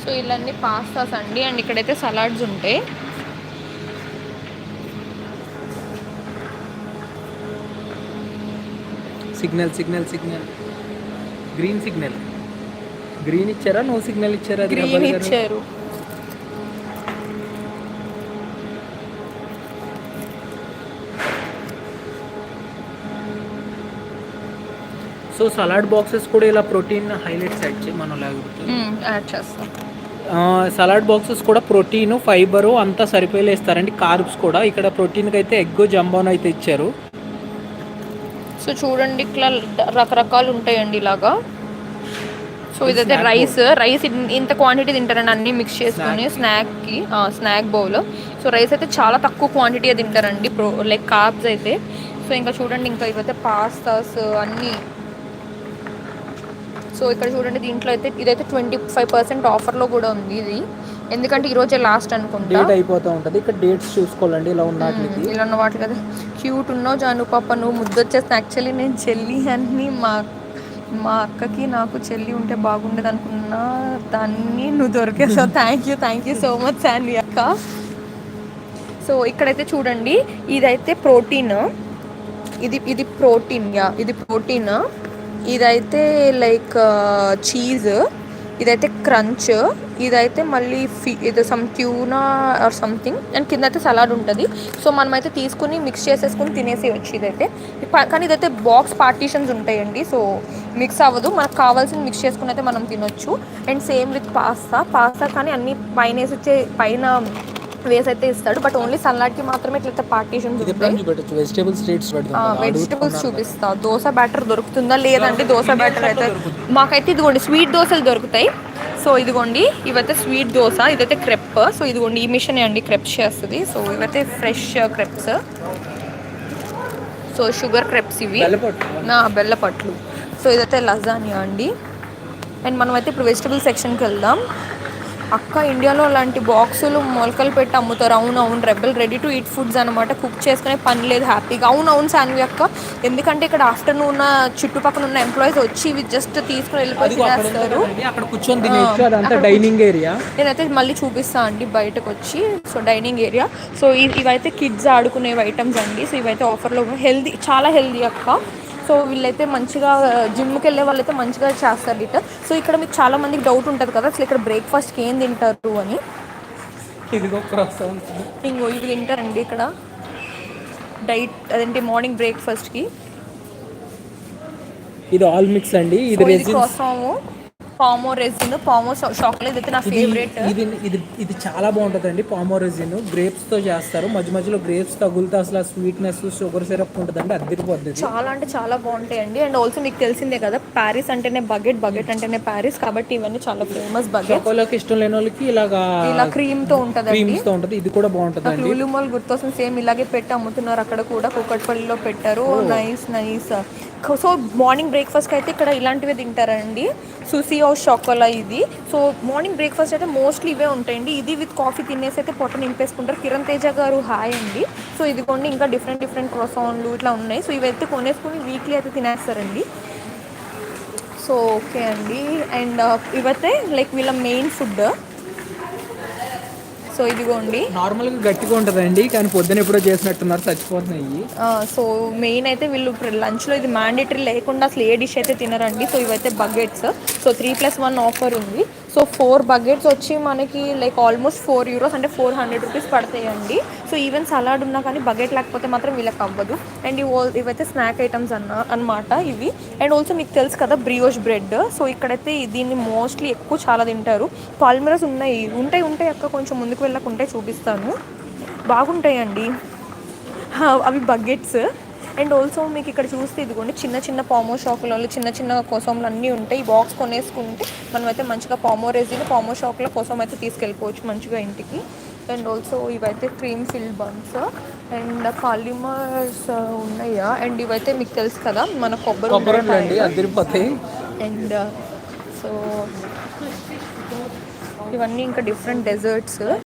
So ఇవన్నీ pastas అండి. And ఇక్కడైతే సలాడ్స్ ఉంటాయి. Signal signal signal green signal. Green ఇచ్చారా, నో సిగ్నల్ ఇచ్చారా? అది గ్రీన్ హెబ్బల్ గారు. ఇచ్చారు. సో సలాడ్ బాక్సెస్ కూడా ఇలా ప్రోటీన్ హైలైట్స్ యాడ్ చేయి మనం లేకపోతే. యాడ్ చేస్తాం. సలాడ్ బాక్సెస్ కూడా ప్రోటీన్, ఫైబరు అంతా సరిపోయేలా ఇస్తారండి. కార్బ్స్ కూడా ఇక్కడ ప్రోటీన్కి అయితే ఎగ్, జంబోన్ అయితే ఇచ్చారు. సో చూడండి ఇట్లా రకరకాలు ఉంటాయండి ఇలాగా. సో ఇదైతే రైస్ ఇంత క్వాంటిటీ తింటారండి, అన్నీ మిక్స్ చేసుకొని స్నాక్ బౌల్. సో రైస్ అయితే చాలా తక్కువ క్వాంటిటీ తింటారండి లైక్ కార్బ్స్ అయితే. సో ఇంకా చూడండి ఇంకా ఇవైతే పాస్తాస్ అన్నీ. సో ఇక్కడ చూడండి దీంట్లో అయితే ఇదైతే 25% ఆఫర్లో కూడా ఉంది ఇది, ఎందుకంటే ఈరోజే లాస్ట్ అనుకుంటా. డేట్ అయిపోతూ ఉంటుంది. ఇక్కడ డేట్స్ చూసుకోవాలండి ఇలా ఉన్న వాటికి కదా. క్యూట్ ఉన్నావు జాను పాప, నువ్వు ముద్దొచ్చేస్తే. యాక్చువల్లీ నేను చెల్లి అని మా అక్కకి నాకు చెల్లి ఉంటే బాగుండేది అనుకున్నా, దాన్ని నువ్వు దొరికేసావు. Thank you so much Shanvi అక్క. సో ఇక్కడైతే చూడండి ఇదైతే ప్రోటీన్, ఇది ప్రోటీన్, ఇది ప్రోటీన్. ఇదైతే లైక్ చీజ్, ఇదైతే క్రంచ్, ఇదైతే మళ్ళీ ఇది some tuna or something. And కింద అయితే సలాడ్ ఉంటుంది. సో మనమైతే తీసుకుని మిక్స్ చేసేసుకుని తినేసేయచ్చు ఇదైతే. కానీ ఇదైతే బాక్స్ పార్టీషన్స్ ఉంటాయండి, సో మిక్స్ అవ్వదు. మనకు కావాల్సింది మిక్స్ చేసుకుని అయితే మనం తినొచ్చు. అండ్ సేమ్ విత్ పాస్తా కానీ అన్ని పైన వేస్ అయితే ఇస్తాడు, బట్ ఓన్లీ సలాడ్కి మాత్రమే ఇట్లయితే పార్టీషన్స్ ఉంటాయి. వెజిటబుల్స్ చూపిస్తా. దోశ బ్యాటర్ దొరుకుతుందా లేదండి? దోశ బ్యాటర్ అయితే మాకైతే ఇదిగోండి స్వీట్ దోశలు దొరుకుతాయి. సో ఇదిగోండి ఇవైతే స్వీట్ దోశ, ఇదైతే క్రెప్. సో ఇదిగోండి ఈ మిషన్ అండి క్రెప్స్ చేస్తుంది. సో ఇవైతే fresh Krebs. So sugar Krebs ఇవి, బెల్లపట్లు. సో ఇదైతే లజానియా అండి. అండ్ మనమైతే ఇప్పుడు వెజిటబుల్ సెక్షన్కి వెళ్దాం. అక్క ఇండియాలో అలాంటి బాక్సులు మొలకలు పెట్టి అమ్ముతారు. అవునవును rebel ready to eat foods అనమాట. కుక్ చేసుకునే పని లేదు హ్యాపీగా. అవునవును శాన్వి అక్క, ఎందుకంటే ఇక్కడ ఆఫ్టర్నూన్ చుట్టుపక్కల ఉన్న ఎంప్లాయీస్ వచ్చి ఇవి జస్ట్ తీసుకుని వెళ్ళిపోయి తినేస్తారు. డైనింగ్ ఏరియా నేనైతే మళ్ళీ చూపిస్తాను అండి బయటకు వచ్చి. So dining area. సో ఇవైతే కిడ్స్ ఆడుకునే ఐటమ్స్ అండి. సో ఇవైతే ఆఫర్లో హెల్దీ, చాలా హెల్దీ అక్క. సో వీళ్ళైతే మంచిగా జిమ్కి వెళ్ళే వాళ్ళైతే మంచిగా చేస్తారు ఇట. సో ఇక్కడ మీకు చాలా మందికి డౌట్ ఉంటుంది కదా అసలు ఇక్కడ బ్రేక్ఫాస్ట్కి ఏం తింటారు అని. ఇంకో ఇవి తింటారండి ఇక్కడ డైట్, అదేంటి మార్నింగ్ బ్రేక్ఫాస్ట్కి. ఇది ఆల్ మిక్స్ అండి. ఇది పామో రెజిన్, పామో చాక్లెట్ అయితే నా ఫేవరెట్. ఇది చాలా బాగుంటుంది అండి. పామో రెజిన్ గ్రేప్స్తో చేస్తారు. మధ్య మధ్యలో గ్రేప్స్ తగులుతా అసలు స్వీట్నెస్, షుగర్ సిరప్ ఉంటుందండి. అదిరిపోద్ది. చాలా అంటే చాలా బాగుంటాయండి. అండ్ ఆల్సో మీకు తెలిసిందే కదా ప్యారిస్ అంటేనే బగెట్ అంటేనే ప్యారిస్, కాబట్టి ఇవన్నీ చాలా ఫేమస్. బగెట్ ఇష్టం లేని వాళ్ళకి ఇలా క్రీమ్ తో ఉంటుంది. ఇది కూడా బాగుంటుంది. లూలు మాల్ గుర్తొస్తుంది, సేమ్ ఇలాగే పెట్టి అమ్ముతున్నారు అక్కడ కూడా. కూకట్పల్లిలో పెట్టారు. నైస్. సో మార్నింగ్ బ్రేక్ఫాస్ట్కి అయితే ఇక్కడ ఇలాంటివి తింటారండి. సుసి ఆర్ షోకోలా ఇది. సో మార్నింగ్ బ్రేక్ఫాస్ట్ అయితే మోస్ట్లీ ఇవే ఉంటాయండి. ఇది విత్ కాఫీ తినేసి అయితే పొట్ట నింపేసుకుంటారు. కిరణ్ తేజ గారు హాయ్ అండి. సో ఇదిగోండి ఇంకా డిఫరెంట్ క్రోసాన్లు ఇట్లా ఉన్నాయి. సో ఇవైతే కొనేసుకుని వీక్లీ అయితే తినేస్తారండి. సో ఓకే అండి. అండ్ ఇవైతే లైక్ వీళ్ళ మెయిన్ ఫుడ్. సో ఇదిగోండి నార్మల్గా గట్టిగా ఉంటుందండి, కానీ పొద్దున ఎప్పుడో చేసినట్టున్నారు, చచ్చిపోతున్నాయి. సో మెయిన్ అయితే వీళ్ళు లంచ్లో ఇది మ్యాండేటరీ లేకుండా అసలు ఏ డిష్ అయితే తినరండి. సో ఇవైతే బకెట్స్. సో 3+1 ఆఫర్ ఉంది. సో 4 బకెట్స్ వచ్చి మనకి లైక్ ఆల్మోస్ట్ €4 అంటే 400 రూపీస్ పడతాయండి. సో ఈవెన్ సలాడ్ ఉన్నా కానీ బకెట్ లేకపోతే మాత్రం వీళ్ళకి అవ్వదు. అండ్ ఇవైతే స్నాక్ ఐటమ్స్ అన్నమాట ఇవి. అండ్ ఆల్సో మీకు తెలుసు కదా బ్రియోష్ బ్రెడ్. సో ఇక్కడైతే దీన్ని మోస్ట్లీ ఎక్కువ చాలా తింటారు. పాల్మిరాస్ ఉంటాయి అక్క, కొంచెం ముందుకు వెళ్ళకుంటే చూపిస్తాను. బాగుంటాయండి అవి బకెట్స్. అండ్ ఆల్సో మీకు ఇక్కడ చూస్తే ఇదిగోండి చిన్న పామో షాకులలో చిన్న కోసంలు అన్నీ ఉంటాయి. ఈ బాక్స్ కొనేసుకుంటే మనమైతే మంచిగా పామో రెజిన్, పామో షాకుల కోసం అయితే తీసుకెళ్ళిపోవచ్చు మంచిగా ఇంటికి. అండ్ ఆల్సో ఇవైతే cream filled buns and palmiers ఉన్నాయా. అండ్ ఇవైతే మీకు తెలుసు కదా మన కొబ్బరి అదిరిపోతాయి. అండ్ సో ఇవన్నీ ఇంకా డిఫరెంట్ డెజర్ట్స్.